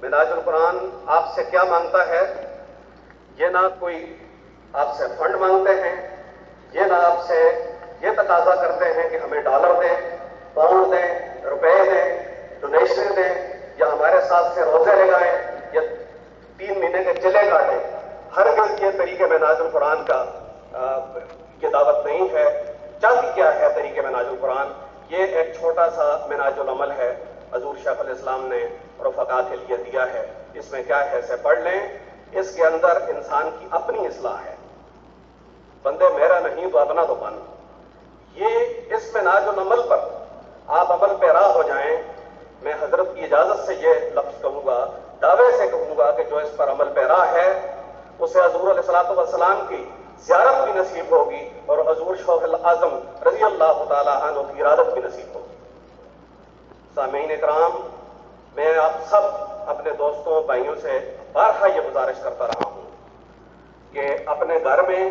منہاج القرآن آپ سے کیا مانگتا ہے؟ یہ نہ کوئی آپ سے فنڈ مانگتے ہیں، یہ نہ آپ سے یہ تقاضا کرتے ہیں کہ ہمیں ڈالر دیں، پاؤنڈ دیں، روپے دیں، ڈونیشن دیں، یا ہمارے ساتھ سے روزے لگائیں یا 3 مہینے کے چلے کاٹیں۔ ہرگز یہ طریقہ منہاج القرآن کا یہ دعوت نہیں ہے۔ چاہتی کیا ہے طریقہ منہاج القرآن؟ یہ ایک چھوٹا سا منہاج العمل ہے، حضور شیخ الاسلام نے رفقا کے لیے دیا ہے۔ اس میں کیا ہے اسے پڑھ لیں۔ اس کے اندر انسان کی اپنی اصلاح ہے، بندے میرا نہیں تو اپنا تو بن۔ یہ اس منہاج العمل پر آپ عمل پیرا ہو جائیں۔ میں حضرت کی اجازت سے یہ لفظ کہوں گا، دعوے سے کہوں گا کہ جو اس پر عمل پیرا ہے اسے حضور علیہ الصلوۃ والسلام کی زیارت بھی نصیب ہوگی اور حضور شوق اعظم رضی اللہ تعالی عنہ کی ارادت بھی نصیب ہوگی۔ سامعین اکرام، میں آپ سب اپنے دوستوں بھائیوں سے بارہا یہ گزارش کرتا رہا ہوں کہ اپنے گھر میں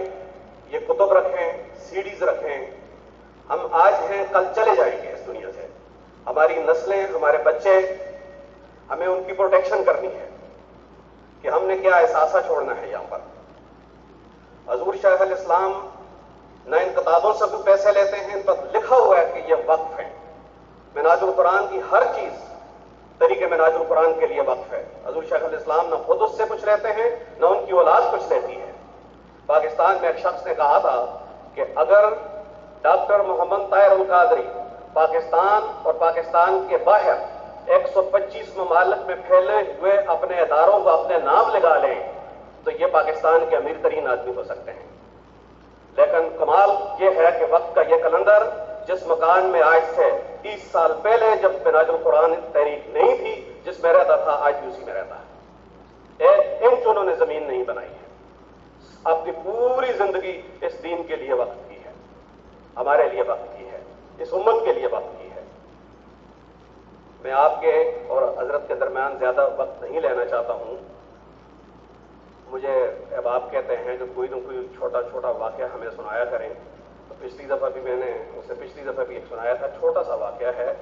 یہ کتب رکھیں، سیڈیز رکھیں۔ ہم آج ہیں، کل چلے جائیں گے اس دنیا سے۔ ہماری نسلیں، ہمارے بچے، ہمیں ان کی پروٹیکشن کرنی ہے کہ ہم نے کیا احساسہ چھوڑنا ہے یہاں پر۔ حضور شیخ الاسلام نہ ان کتابوں سے بھی پیسے لیتے ہیں، ان پر لکھا ہوا ہے کہ یہ وقف ہے۔ منہاج القرآن کی ہر چیز طریقے منہاج القرآن کے لیے وقف ہے۔ حضور شیخ الاسلام نہ خود اس سے کچھ لیتے ہیں، نہ ان کی اولاد کچھ لیتی ہے۔ پاکستان میں ایک شخص نے کہا تھا کہ اگر ڈاکٹر محمد طاہر القادری پاکستان اور پاکستان کے باہر 125 ممالک میں پھیلے ہوئے اپنے اداروں کو اپنے نام لگا لیں تو یہ پاکستان کے امیر ترین آدمی ہو سکتے ہیں۔ لیکن کمال یہ ہے کہ وقت کا یہ کلندر جس مکان میں آج سے 30 سال پہلے جب منہاج القرآن تحریک نہیں تھی، جس میں رہتا تھا، آج بھی اسی میں رہتا ہے۔ ایک انچ انہوں نے زمین نہیں بنائی ہے۔ اپنی پوری زندگی اس دین کے لیے وقت کی ہے، ہمارے لیے وقت کی ہے، اس امت کے لیے وقت کی ہے۔ میں آپ کے اور حضرت کے درمیان زیادہ وقت نہیں لینا چاہتا ہوں۔ مجھے اب آپ کہتے ہیں کہ کوئی نہ کوئی چھوٹا چھوٹا واقعہ ہمیں سنایا کریں، تو پچھلی دفعہ بھی میں نے اس سے پچھلی دفعہ بھی ایک سنایا تھا، چھوٹا سا واقعہ ہے،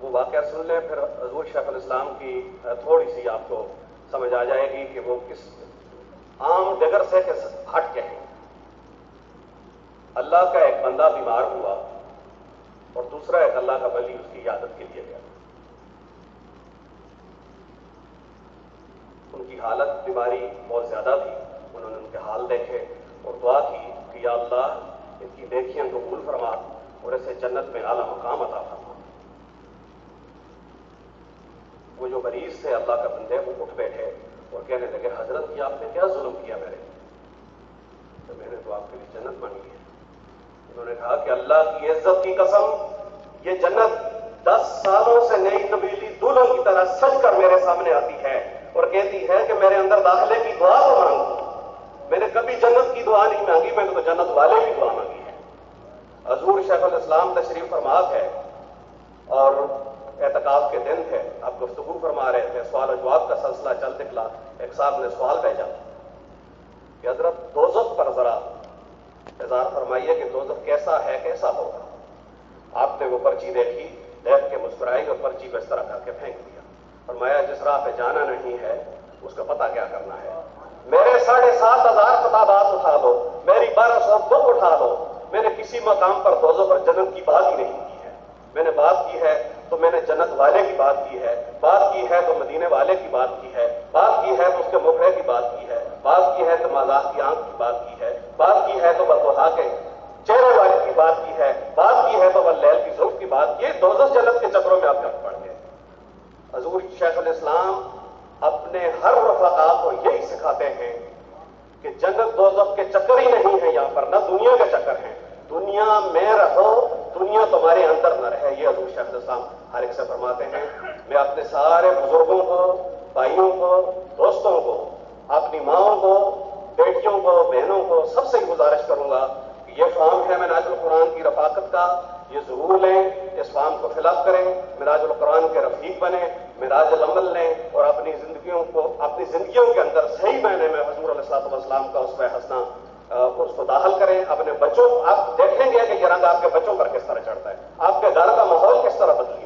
وہ واقعہ سن لیں، پھر حضور شیخ الاسلام کی تھوڑی سی آپ کو سمجھ آ جائے گی کہ وہ کس عام ڈگر سے ہٹ کے ہیں۔ اللہ کا ایک بندہ بیمار ہوا اور دوسرا ایک اللہ کا ولی اس کی عیادت کے لیے گیا۔ ان کی حالت بیماری بہت زیادہ تھی، انہوں نے ان کے حال دیکھے اور دعا کی کہ یا اللہ ان کی نیکیاں قبول فرما اور اسے جنت میں اعلیٰ مقام عطا فرما۔ وہ جو مریض تھے اللہ کا بندے، وہ اٹھ بیٹھے اور کہنے لگے حضرت یہ آپ نے کیا ظلم کیا میرے؟ تو میں نے تو آپ کے لیے جنت مانگی ہے۔ انہوں نے کہا کہ اللہ کی عزت کی قسم، یہ جنت 10 سالوں سے نئی نبیلی دلہن کی طرح سج کر میرے سامنے آتی ہے اور کہتی ہے کہ میرے اندر داخلے کی دعا تو مانگو۔ میں نے کبھی جنت کی دعا نہیں مانگی، میں نے تو جنت والے کی دعا مانگی ہے۔ حضور شیخ الاسلام تشریف فرما ہے اور اعتکاف کے دن تھے، آپ گفتگو فرما رہے تھے، سوال و جواب کا سلسلہ چل نکلا۔ ایک صاحب نے سوال بھیجا کہ حضرت دوزخ پر ذرا اظہار فرمائیے کہ دوزخ کیسا ہے، کیسا ہوگا۔ آپ نے وہ پرچی دیکھی، دیکھ کے مسکرائی اور پرچی کو اس طرح کر کے پھینک دیا۔ فرمایا جس راہ پہ جانا نہیں ہے اس کا پتہ کیا کرنا ہے۔ میرے 7,500 خطابات اٹھا لو، میری 1200 بک اٹھا لو، میں نے کسی مقام پر دوزخ اور جنت کی بات ہی نہیں کی ہے۔ میں نے بات کی ہے تو میں نے جنت والے کی بات کی ہے، بات کی ہے تو مدینے والے کی بات کی ہے، بات کی ہے تو اس کے مخڑے کی بات کی ہے، بات کی ہے تو مزاح کی آنکھ کی بات کی ہے، بات کی ہے تو بدوحا کے چہرے والے کی بات کی ہے، بات کی ہے تو واللیل کی زلف کی بات کی ہے۔ دوزخ جنت کے چکروں میں آپ گھر پڑ گئے۔ حضور شیخ الاسلام اپنے ہر رفقا کو یہی سکھاتے ہیں کہ جنت دوزخ کے چکر ہی نہیں ہے، یہاں پر نہ دنیا کے چکر ہیں۔ دنیا میں رہو، دنیا تمہارے اندر نہ رہے، یہ حضور شیخ الاسلام ہر ایک سے فرماتے ہیں۔ میں اپنے سارے بزرگوں کو، بھائیوں کو، دوستوں کو، اپنی ماؤں کو، بیٹیوں کو، بہنوں کو، سب سے گزارش کروں گا کہ یہ فارم ہے منہاج القرآن کی رفاقت کا، یہ ضرور لیں، اس فارم کو فل اپ کریں، منہاج القرآن کے رفیق بنیں، منہاج العمل لیں اور اپنی زندگیوں کے اندر صحیح معنی میں حضور علیہ الصلوۃ والسلام کا اسوہ حسنہ اس کو داخل کریں اپنے بچوں۔ آپ دیکھیں گے کہ یہ رنگ آپ کے بچوں پر کس طرح چڑھتا ہے، آپ کے گھر کا ماحول کس طرح بدل